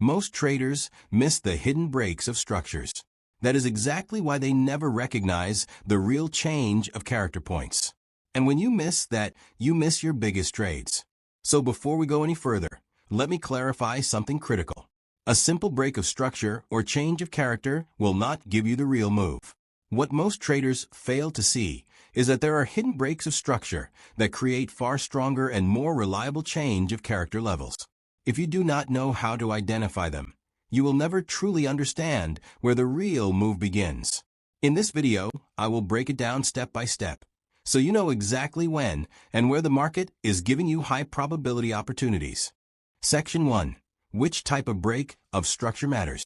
Most traders miss the hidden breaks of structures. That is exactly why they never recognize the real change of character points. And when you miss that, you miss your biggest trades. So before we go any further, let me clarify something critical. A simple break of structure or change of character will not give you the real move. What most traders fail to see is that there are hidden breaks of structure that create far stronger and more reliable change of character levels. If you do not know how to identify them, you will never truly understand where the real move begins. In this video, I will break it down step by step, so you know exactly when and where the market is giving you high probability opportunities. Section 1. Which type of break of structure matters?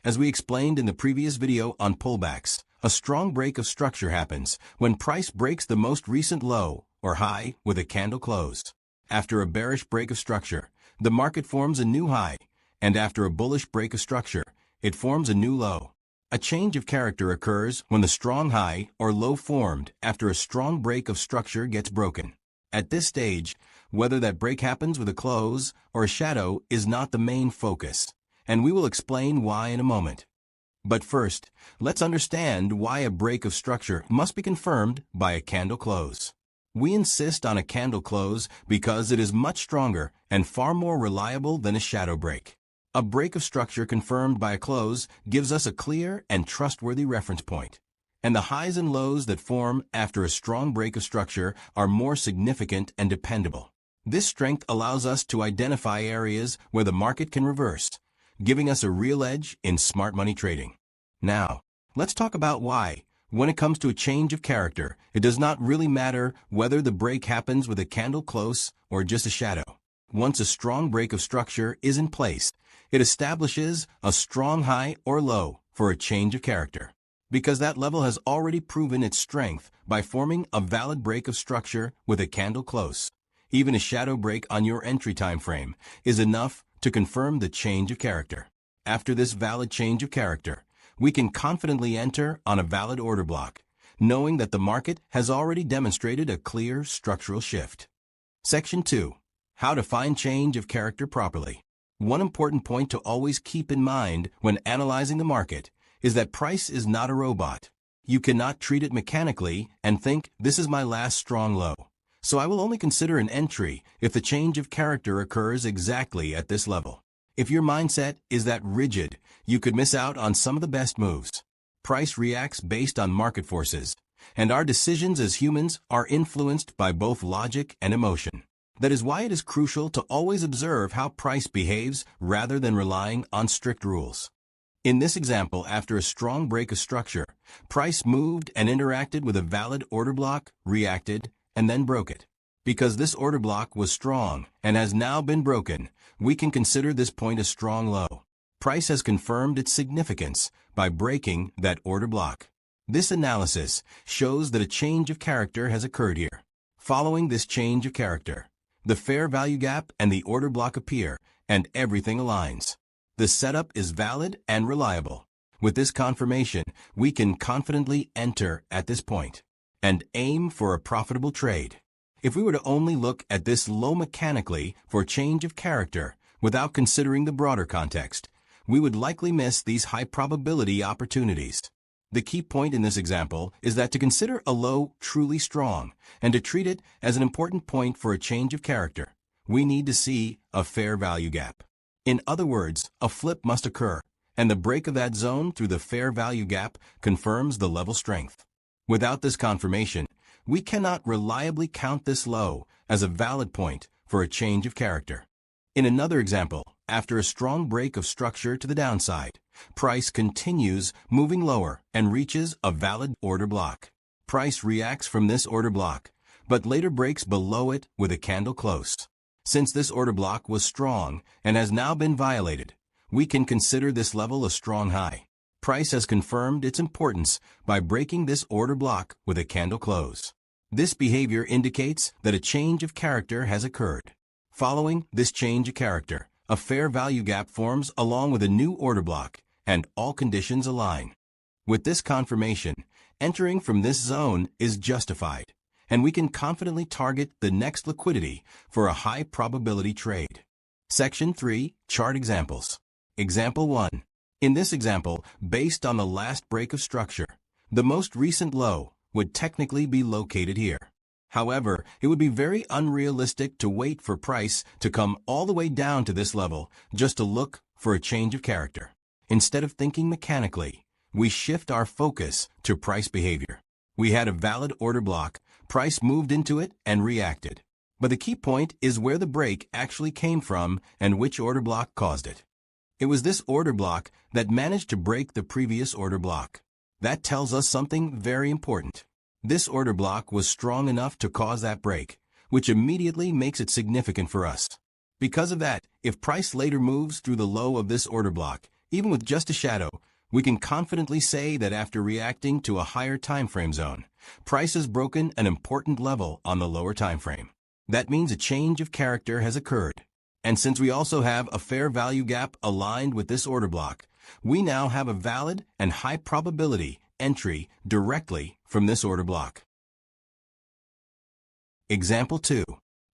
As we explained in the previous video on pullbacks, a strong break of structure happens when price breaks the most recent low or high with a candle close. After a bearish break of structure, the market forms a new high, and after a bullish break of structure, it forms a new low. A change of character occurs when the strong high or low formed after a strong break of structure gets broken. At this stage, whether that break happens with a close or a shadow is not the main focus, and we will explain why in a moment. But first, let's understand why a break of structure must be confirmed by a candle close. We insist on a candle close because it is much stronger and far more reliable than a shadow break. A break of structure confirmed by a close gives us a clear and trustworthy reference point, and the highs and lows that form after a strong break of structure are more significant and dependable. This strength allows us to identify areas where the market can reverse, giving us a real edge in smart money trading. Now, let's talk about why, when it comes to a change of character, it does not really matter whether the break happens with a candle close or just a shadow. Once a strong break of structure is in place, it establishes a strong high or low for a change of character, because that level has already proven its strength by forming a valid break of structure with a candle close. Even a shadow break on your entry time frame is enough to confirm the change of character. After this valid change of character, we can confidently enter on a valid order block, knowing that the market has already demonstrated a clear structural shift. Section 2. How to find change of character properly. One important point to always keep in mind when analyzing the market is that price is not a robot. You cannot treat it mechanically and think, this is my last strong low, so I will only consider an entry if the change of character occurs exactly at this level. If your mindset is that rigid, you could miss out on some of the best moves. Price reacts based on market forces, and our decisions as humans are influenced by both logic and emotion. That is why it is crucial to always observe how price behaves rather than relying on strict rules. In this example, after a strong break of structure, price moved and interacted with a valid order block, reacted, and then broke it. Because this order block was strong and has now been broken, we can consider this point a strong low. Price has confirmed its significance by breaking that order block. This analysis shows that a change of character has occurred here. Following this change of character, the fair value gap and the order block appear, and everything aligns. The setup is valid and reliable. With this confirmation, we can confidently enter at this point and aim for a profitable trade. If we were to only look at this low mechanically for change of character without considering the broader context, we would likely miss these high probability opportunities. The key point in this example is that to consider a low truly strong and to treat it as an important point for a change of character, we need to see a fair value gap. In other words, a flip must occur, and the break of that zone through the fair value gap confirms the level strength. Without this confirmation, we cannot reliably count this low as a valid point for a change of character. In another example, after a strong break of structure to the downside, price continues moving lower and reaches a valid order block. Price reacts from this order block, but later breaks below it with a candle close. Since this order block was strong and has now been violated, we can consider this level a strong high. Price has confirmed its importance by breaking this order block with a candle close. This behavior indicates that a change of character has occurred. Following this change of character, a fair value gap forms along with a new order block, and all conditions align. With this confirmation, entering from this zone is justified, and we can confidently target the next liquidity for a high probability trade. Section 3. Chart examples. Example 1. In this example, based on the last break of structure, the most recent low would technically be located here. However, it would be very unrealistic to wait for price to come all the way down to this level just to look for a change of character. Instead of thinking mechanically, we shift our focus to price behavior. We had a valid order block, price moved into it and reacted. But the key point is where the break actually came from and which order block caused it. It was this order block that managed to break the previous order block. That tells us something very important. This order block was strong enough to cause that break, which immediately makes it significant for us. Because of that, if price later moves through the low of this order block, even with just a shadow, we can confidently say that after reacting to a higher time frame zone, price has broken an important level on the lower time frame. That means a change of character has occurred. And since we also have a fair value gap aligned with this order block, we now have a valid and high probability entry directly from this order block. Example 2.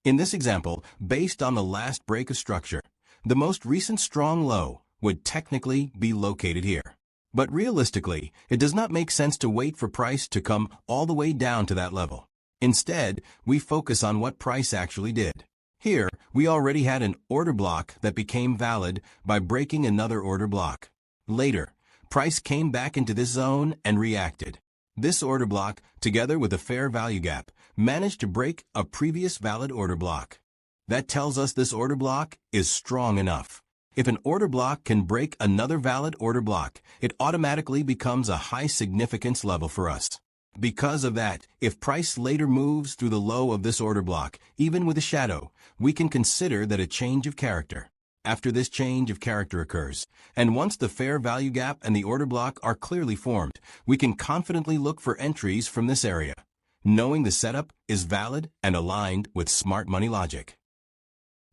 In this example, based on the last break of structure, the most recent strong low would technically be located here. But realistically, it does not make sense to wait for price to come all the way down to that level. Instead, we focus on what price actually did. Here, we already had an order block that became valid by breaking another order block. Later, price came back into this zone and reacted. This order block, together with a fair value gap, managed to break a previous valid order block. That tells us this order block is strong enough. If an order block can break another valid order block, it automatically becomes a high significance level for us. Because of that, if price later moves through the low of this order block, even with a shadow, we can consider that a change of character. After this change of character occurs, and once the fair value gap and the order block are clearly formed, we can confidently look for entries from this area, knowing the setup is valid and aligned with smart money logic.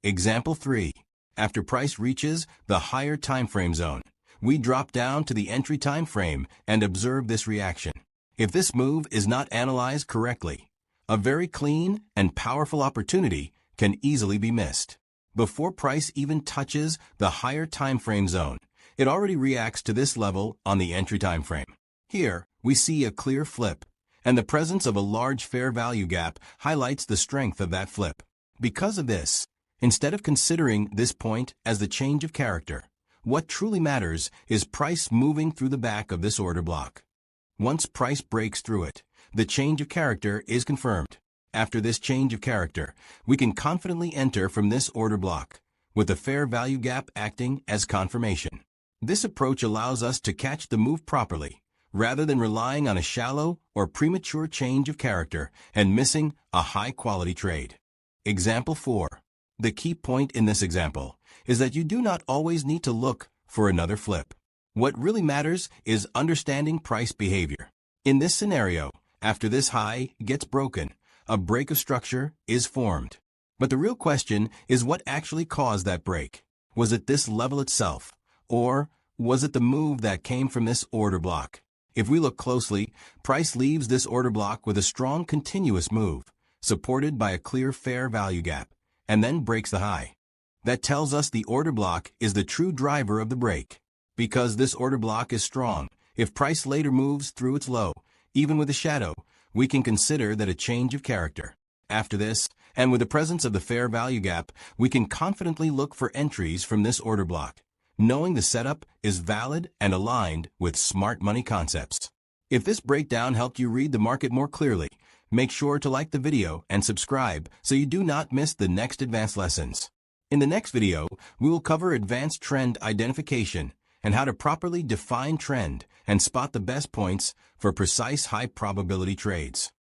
Example 3. After price reaches the higher time frame zone, we drop down to the entry time frame and observe this reaction. If this move is not analyzed correctly, a very clean and powerful opportunity can easily be missed. Before price even touches the higher time frame zone, it already reacts to this level on the entry time frame. Here, we see a clear flip, and the presence of a large fair value gap highlights the strength of that flip. Because of this, instead of considering this point as the change of character, what truly matters is price moving through the back of this order block. Once price breaks through it, the change of character is confirmed. After this change of character, we can confidently enter from this order block, with the fair value gap acting as confirmation. This approach allows us to catch the move properly, rather than relying on a shallow or premature change of character and missing a high-quality trade. Example 4. The key point in this example is that you do not always need to look for another flip. What really matters is understanding price behavior. In this scenario, after this high gets broken, a break of structure is formed. But the real question is what actually caused that break. Was it this level itself, or was it the move that came from this order block? If we look closely, price leaves this order block with a strong continuous move, supported by a clear fair value gap, and then breaks the high. That tells us the order block is the true driver of the break. Because this order block is strong, if price later moves through its low, even with a shadow, we can consider that a change of character. After this, and with the presence of the fair value gap, we can confidently look for entries from this order block, knowing the setup is valid and aligned with smart money concepts. If this breakdown helped you read the market more clearly, make sure to like the video and subscribe so you do not miss the next advanced lessons. In the next video, we will cover advanced trend identification and how to properly define trend and spot the best points for precise high probability trades.